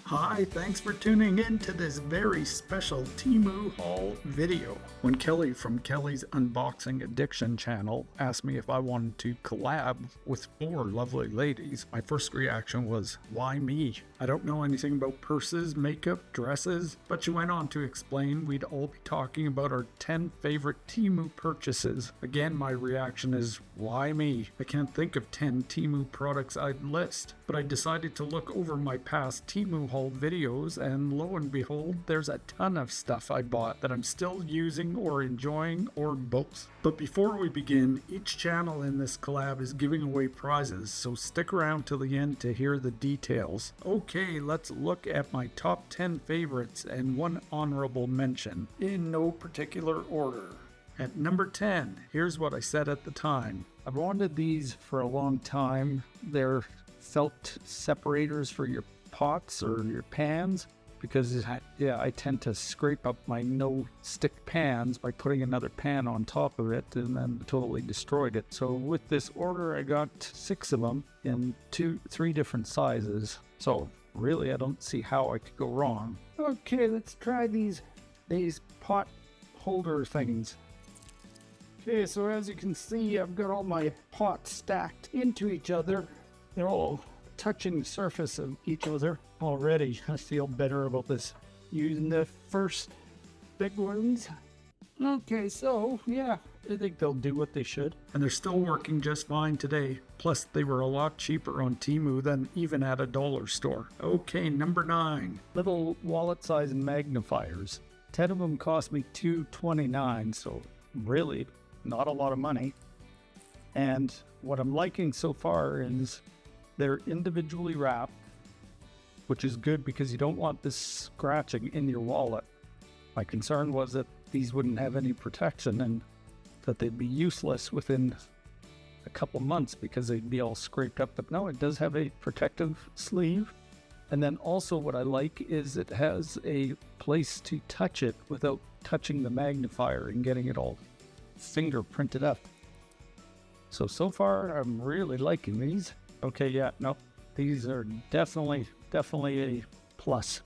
Hi, thanks for tuning in to this very special Temu haul video. When Kelly from Kelly's Unboxing Addiction channel asked me if I wanted to collab with 4 lovely ladies, my first reaction was, why me? I don't know anything about purses, makeup, dresses, but she went on to explain we'd all be talking about our 10 favorite Temu purchases. Again, my reaction is, why me? I can't think of 10 Temu products I'd list, but I decided to look over my past Temu haul videos, and lo and behold, there's a ton of stuff I bought that I'm still using or enjoying, or both. But before we begin, each channel in this collab is giving away prizes, so stick around till the end to hear the details. Okay, let's look at my top 10 favorites and one honorable mention, in no particular order. At number 10, here's what I said at the time. I've wanted these for a long time. They're felt separators for your pots or your pans, because I tend to scrape up my no-stick pans by putting another pan on top of it and then totally destroyed it. So with this order, I got 6 of them in 3 different sizes. So really, I don't see how I could go wrong. Okay, let's try these pot holder things. Okay, so as you can see, I've got all my pots stacked into each other. They're all touching the surface of each other already. I feel better about this. Using the first big ones. Okay, so yeah, I think they'll do what they should. And they're still working just fine today. Plus, they were a lot cheaper on Temu than even at a dollar store. Okay, number 9. Little wallet-sized magnifiers. 10 of them cost me $2.29, so really not a lot of money. And what I'm liking so far is they're individually wrapped, which is good because you don't want this scratching in your wallet. My concern was that these wouldn't have any protection and that they'd be useless within a couple months because they'd be all scraped up. But no, it does have a protective sleeve. And then also what I like is it has a place to touch it without touching the magnifier and getting it all fingerprinted up. So far, I'm really liking these. Okay, yeah, no, these are definitely a plus.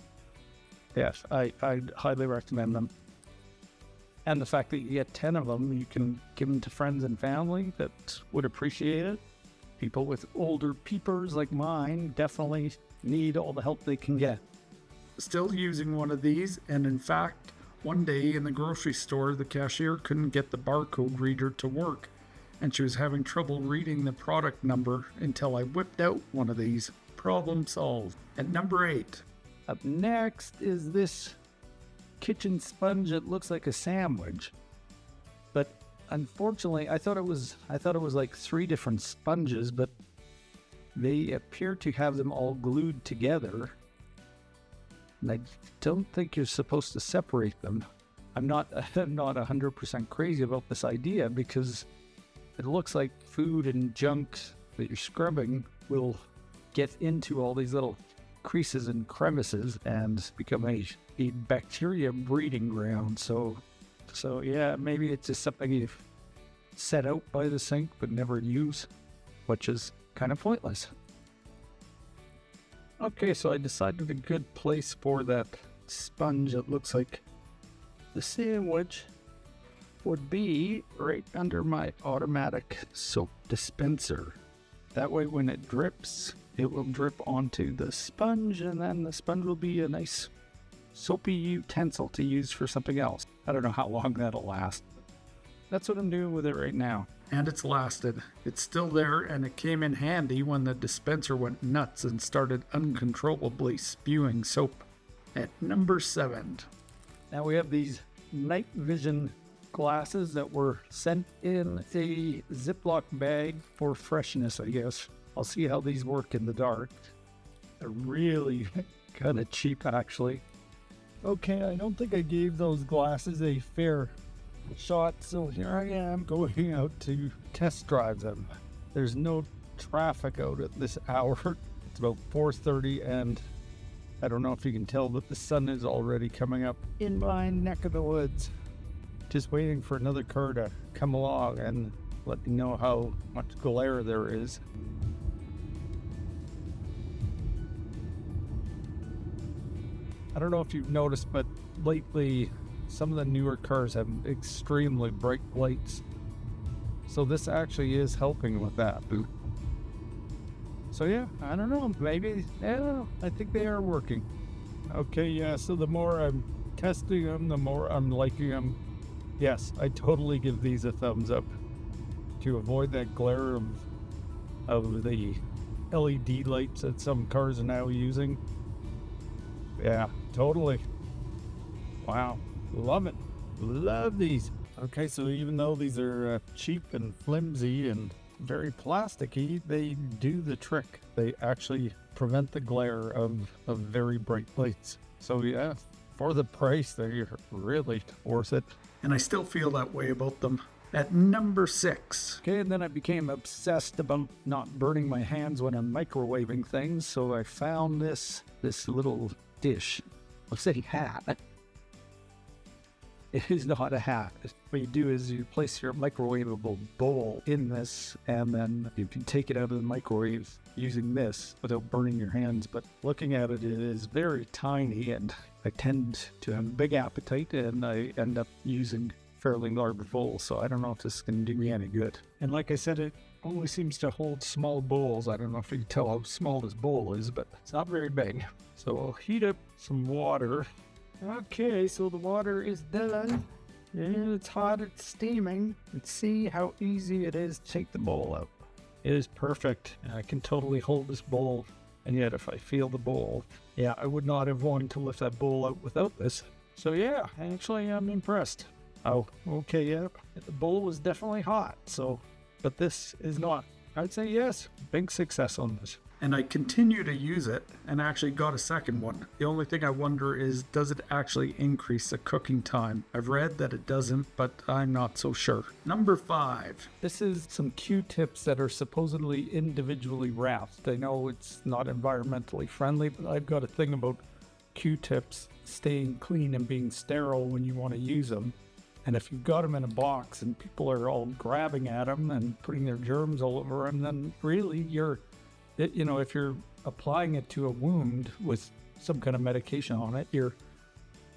Yes, I'd highly recommend them. And the fact that you get 10 of them, you can give them to friends and family that would appreciate it. People with older peepers like mine definitely need all the help they can get. Still using one of these, and in fact, one day in the grocery store, the cashier couldn't get the barcode reader to work, and she was having trouble reading the product number until I whipped out one of these. Problem solved. At number 8. Up next is this kitchen sponge that looks like a sandwich. But unfortunately, I thought it was like 3 different sponges, but they appear to have them all glued together. And I don't think you're supposed to separate them. I'm not 100% crazy about this idea because it looks like food and junk that you're scrubbing will get into all these little creases and crevices and become a bacteria breeding ground. So yeah, maybe it's just something you've set out by the sink but never use, which is kind of pointless. Okay, so I decided a good place for that sponge that looks like the sandwich would be right under my automatic soap dispenser. That way when it drips, it will drip onto the sponge, and then the sponge will be a nice soapy utensil to use for something else. I don't know how long that'll last. That's what I'm doing with it right now. And it's lasted. It's still there, and it came in handy when the dispenser went nuts and started uncontrollably spewing soap. At number 7. Now we have these night vision glasses that were sent in a Ziploc bag for freshness, I guess. I'll see how these work in the dark. They're really kind of cheap, actually. Okay, I don't think I gave those glasses a fair shot, so here I am going out to test drive them. There's no traffic out at this hour. It's about 4:30, and I don't know if you can tell, but the sun is already coming up in my neck of the woods. Just waiting for another car to come along and let me know how much glare there is. I don't know if you've noticed, but lately some of the newer cars have extremely bright lights. So this actually is helping with that. So yeah, I don't know, maybe, yeah, I think they are working. Okay, yeah, so the more I'm testing them, the more I'm liking them. Yes, I totally give these a thumbs up to avoid that glare of the LED lights that some cars are now using. Yeah, totally. Wow, love it. Love these. Okay, so even though these are cheap and flimsy and very plasticky, they do the trick. They actually prevent the glare of very bright lights. So yeah, for the price, they're really worth it. And I still feel that way about them. At number 6. Okay, and then I became obsessed about not burning my hands when I'm microwaving things, so I found this little dish. Let's say hat. It is not a hat. What you do is you place your microwavable bowl in this, and then you can take it out of the microwave using this without burning your hands. But looking at it, it is very tiny, and I tend to have a big appetite, and I end up using fairly large bowls, so I don't know if this is going to do me any good. And like I said, it only seems to hold small bowls. I don't know if you can tell how small this bowl is, but it's not very big. So I'll heat up some water. Okay, so the water is done, and it's hot, it's steaming. Let's see how easy it is to take the bowl out. It is perfect. I can totally hold this bowl, and yet if I feel the bowl, yeah, I would not have wanted to lift that bowl out without this. So yeah, actually I'm impressed. Oh, okay, yeah, the bowl was definitely hot, so, but this is not. I'd say yes, big success on this. And I continue to use it and actually got a second one. The only thing I wonder is, does it actually increase the cooking time? I've read that it doesn't, but I'm not so sure. Number 5. This is some Q-tips that are supposedly individually wrapped. I know it's not environmentally friendly, but I've got a thing about Q-tips staying clean and being sterile when you want to use them. And if you've got them in a box and people are all grabbing at them and putting their germs all over them, then really if you're applying it to a wound with some kind of medication on it, you're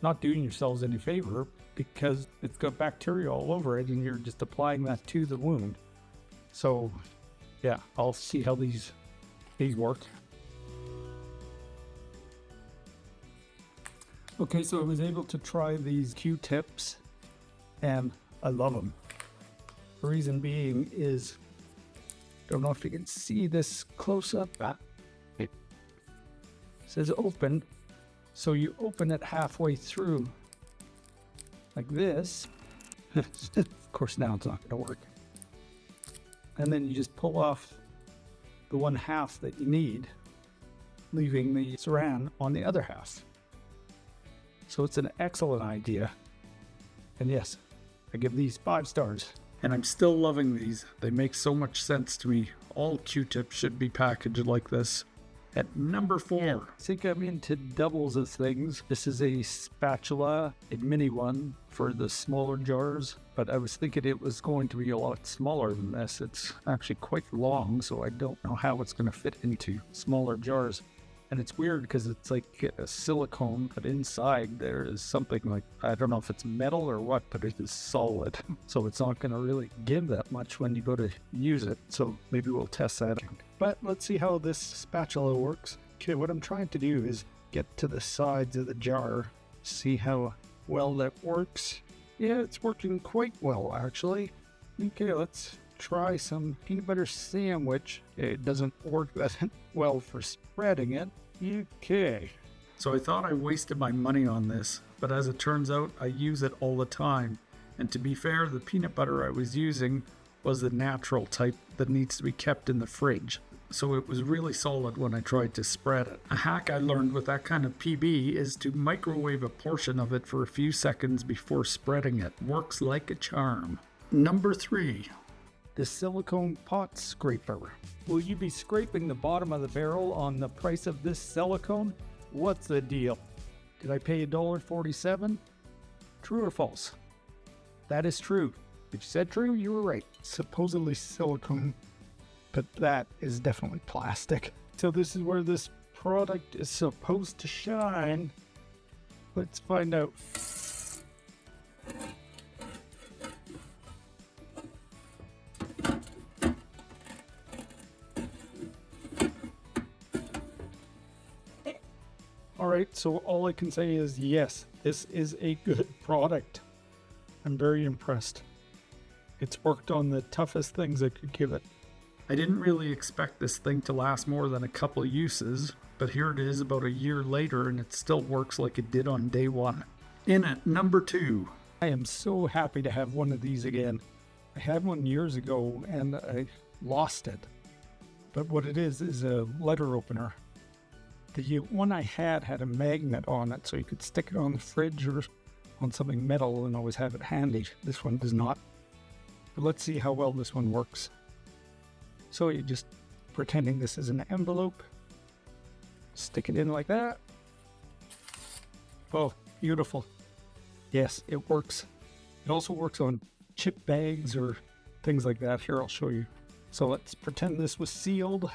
not doing yourselves any favor because it's got bacteria all over it and you're just applying that to the wound. So yeah, I'll see how these work. Okay, so I was able to try these Q-tips and I love them. The reason being is, don't know if you can see this close up. It says open. So you open it halfway through like this. Of course, now it's not going to work. And then you just pull off the one half that you need, leaving the saran on the other half. So it's an excellent idea. And yes, I give these 5 stars. And I'm still loving these. They make so much sense to me. All Q-tips should be packaged like this. At number 4. I think I'm into doubles of things. This is a spatula, a mini one for the smaller jars, but I was thinking it was going to be a lot smaller than this. It's actually quite long, so I don't know how it's going to fit into smaller jars. And it's weird because it's like a silicone, but inside there is something like, I don't know if it's metal or what, but it is solid. So it's not going to really give that much when you go to use it. So maybe we'll test that. But let's see how this spatula works. Okay, what I'm trying to do is get to the sides of the jar, see how well that works. Yeah, it's working quite well, actually. Okay, let's try some peanut butter sandwich. It doesn't work that well for spreading it. Okay. So I thought I wasted my money on this, but as it turns out, I use it all the time. And to be fair, the peanut butter I was using was the natural type that needs to be kept in the fridge. So it was really solid when I tried to spread it. A hack I learned with that kind of PB is to microwave a portion of it for a few seconds before spreading it. Works like a charm. Number 3. The silicone pot scraper. Will you be scraping the bottom of the barrel on the price of this silicone? What's the deal? Did I pay $1.47? True or false? That is true. If you said true, you were right. Supposedly silicone, but that is definitely plastic. So this is where this product is supposed to shine. Let's find out. Alright, so all I can say is yes, this is a good product. I'm very impressed. It's worked on the toughest things I could give it. I didn't really expect this thing to last more than a couple uses, but here it is about a year later and it still works like it did on day one. In at number 2. I am so happy to have one of these again. I had one years ago and I lost it. But what it is a letter opener. The one I had a magnet on it, so you could stick it on the fridge or on something metal and always have it handy. This one does not. But let's see how well this one works. So you're just pretending this is an envelope. Stick it in like that. Oh, beautiful. Yes, it works. It also works on chip bags or things like that. Here, I'll show you. So let's pretend this was sealed.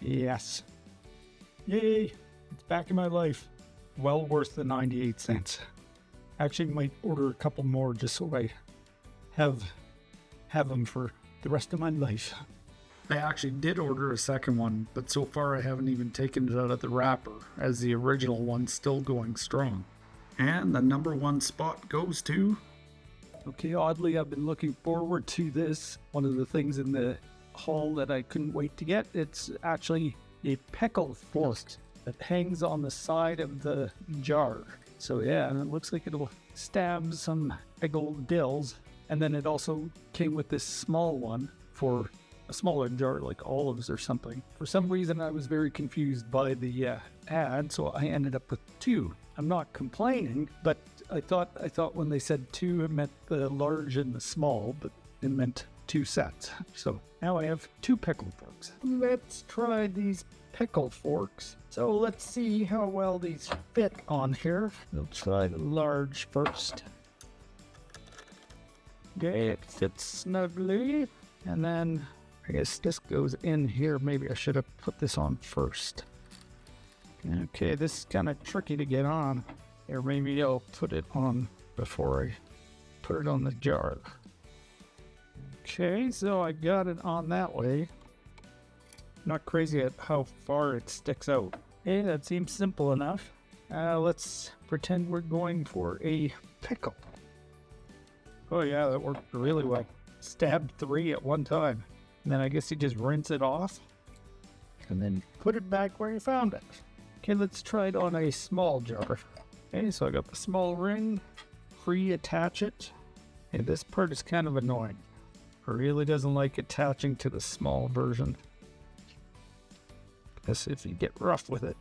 Yes. Yay! It's back in my life. Well worth the 98 cents. Actually, might order a couple more just so I have them for the rest of my life. I actually did order a second one, but so far I haven't even taken it out of the wrapper, as the original one's still going strong. And the number 1 spot goes to... Okay, oddly, I've been looking forward to this. One of the things in the haul that I couldn't wait to get. It's actually a pickle fork that hangs on the side of the jar. So yeah, and it looks like it'll stab some pickled dills. And then it also came with this small one for a smaller jar, like olives or something. For some reason, I was very confused by the ad, so I ended up with 2. I'm not complaining, but I thought when they said 2, it meant the large and the small, but it meant 2 sets. So now I have 2 pickle forks. Let's try these pickle forks. So let's see how well these fit on here. We'll try the large first. Okay, it fits snugly. And then I guess this goes in here. Maybe I should have put this on first. Okay, this is kind of tricky to get on. Or maybe I'll put it on before I put it on the jar. Okay, so I got it on that way. Not crazy at how far it sticks out. Okay, that seems simple enough. Let's pretend we're going for a pickle. Oh yeah, that worked really well. Stabbed 3 at one time. And then I guess you just rinse it off. And then put it back where you found it. Okay, let's try it on a small jar. Okay, so I got the small ring. Pre-attach it. And this part is kind of annoying. It really doesn't like attaching to the small version. Guess if you get rough with it.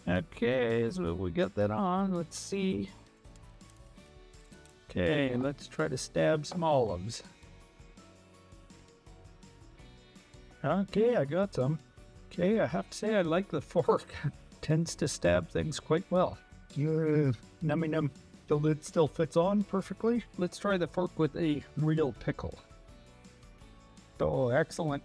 Okay, so we got that on. Let's see. Okay, let's try to stab some olives. Okay, I got some. Okay, I have to say I like the fork. Tends to stab things quite well. Nummy num. The lid still fits on perfectly. Let's try the fork with a real pickle. Oh, excellent.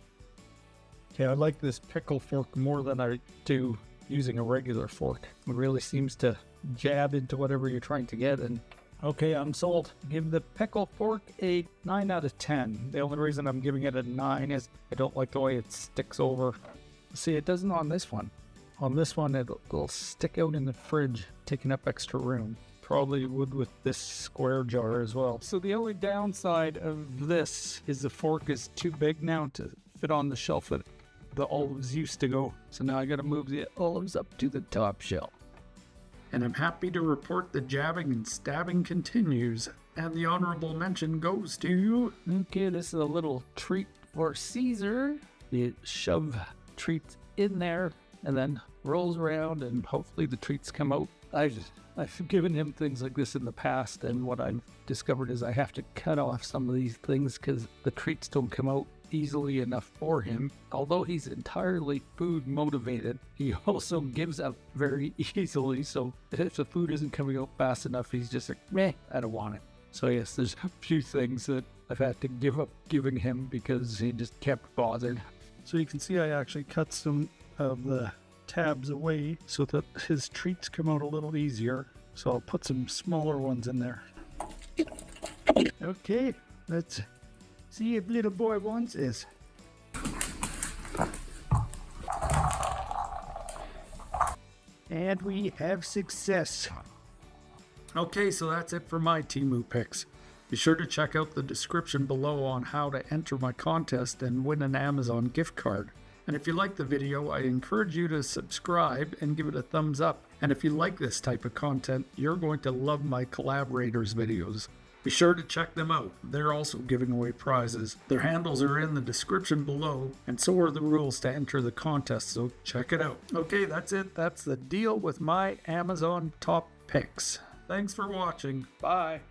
Okay, I like this pickle fork more than I do using a regular fork. It really seems to jab into whatever you're trying to get. And okay, I'm sold. Give the pickle fork a 9 out of 10. The only reason I'm giving it a 9 is I don't like the way it sticks over. See, it doesn't on this one. On this one, it'll stick out in the fridge, taking up extra room. Probably would with this square jar as well. So the only downside of this is the fork is too big now to fit on the shelf that the olives used to go. So now I gotta move the olives up to the top shelf. And I'm happy to report the jabbing and stabbing continues. And the honorable mention goes to... Okay, this is a little treat for Caesar. You shove treats in there and then rolls around and hopefully the treats come out. I've given him things like this in the past, and what I've discovered is I have to cut off some of these things because the treats don't come out easily enough for him. Although he's entirely food motivated, he also gives up very easily, so if the food isn't coming out fast enough, he's just like, meh, I don't want it. So yes, there's a few things that I've had to give up giving him because he just kept bothered. So you can see I actually cut some of the tabs away so that his treats come out a little easier. So I'll put some smaller ones in there. Okay, let's see if little boy wants this. And we have success. Okay, so that's it for my Temu picks. Be sure to check out the description below on how to enter my contest and win an Amazon gift card. And if you like the video, I encourage you to subscribe and give it a thumbs up. And if you like this type of content, you're going to love my collaborators videos. Be sure to check them out. They're also giving away prizes. Their handles are in the description below, and so are the rules to enter the contest, so check it out. Okay, that's it. That's the deal with my Amazon top picks. Thanks for watching. Bye.